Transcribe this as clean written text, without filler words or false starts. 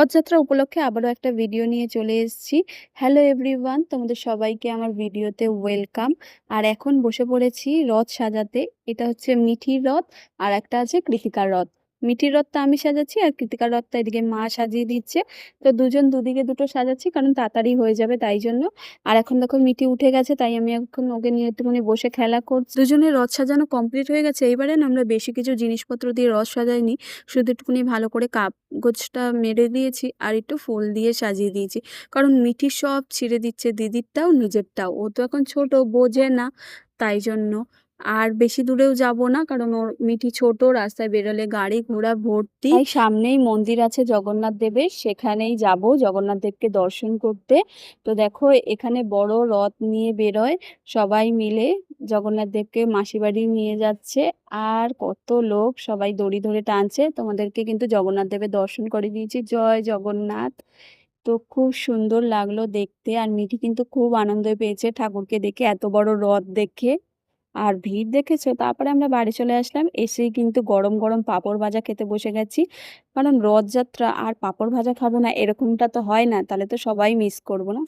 রথযাত্রা উপলক্ষে আবারও একটা ভিডিও নিয়ে চলে এসেছি। হ্যালো এভরিওয়ান, তোমাদের সবাইকে আমার ভিডিওতে ওয়েলকাম। আর এখন বসে পড়েছি রথ সাজাতে। এটা হচ্ছে মিঠির রথ আর একটা আছে কৃতিকার রথ। মিঠির রথটা আমি সাজাচ্ছি আর কৃতিকার রথটা এদিকে মা সাজিয়ে দিচ্ছে। তো দুজন দুদিকে দুটো সাজাচ্ছি কারণ তাড়াতাড়ি হয়ে যাবে তাই জন্য। আর এখন দেখো মিঠি উঠে গেছে তাই আমি এখন ওকে নিয়ে একটুখানি বসে খেলা করছি। দুজনের রথ সাজানো কমপ্লিট হয়ে গেছে। এইবারে না আমরা বেশি কিছু জিনিসপত্র দিয়ে রথ সাজাইনি, শুধু একটুখানি ভালো করে কাগজটা মেরে দিয়েছি আর একটু ফুল দিয়ে সাজিয়ে দিয়েছি। কারণ মিঠি সব ছিঁড়ে দিচ্ছে, দিদিরটাও নিজেরটাও। ও তো এখন ছোট, বোঝে না, তাই জন্য। আর বেশি দূরেও যাব না কারণ ওর মিঠি ছোট, রাস্তায় বেরোলে গাড়ি ঘোড়া ভর্তি। তাই সামনেই মন্দির আছে জগন্নাথ দেবের, সেখানেই যাব জগন্নাথ দেবকে দর্শন করতে। তো দেখো এখানে বড় রথ নিয়ে বেরোয় সবাই মিলে, জগন্নাথ দেবকে মাসি বাড়ি নিয়ে যাচ্ছে। আর কত লোক সবাই দড়ি ধরে টানছে। তোমাদেরকে কিন্তু জগন্নাথ দেবের দর্শন করে দিয়েছি। জয় জগন্নাথ। তো খুব সুন্দর লাগলো দেখতে। আর মিঠি কিন্তু খুব আনন্দ পেয়েছে ঠাকুরকে দেখে, এত বড় রথ দেখে। আর ভিড় দেখেছো। তারপরে আমরা বাড়ি চলে আসলাম, এসেই কিন্তু গরম গরম পাঁপড় ভাজা খেতে বসে গেছি। কারণ রথযাত্রা আর পাঁপড় ভাজা খাবো না এরকমটা তো হয় না, তাহলে তো সবাই মিস করবো না।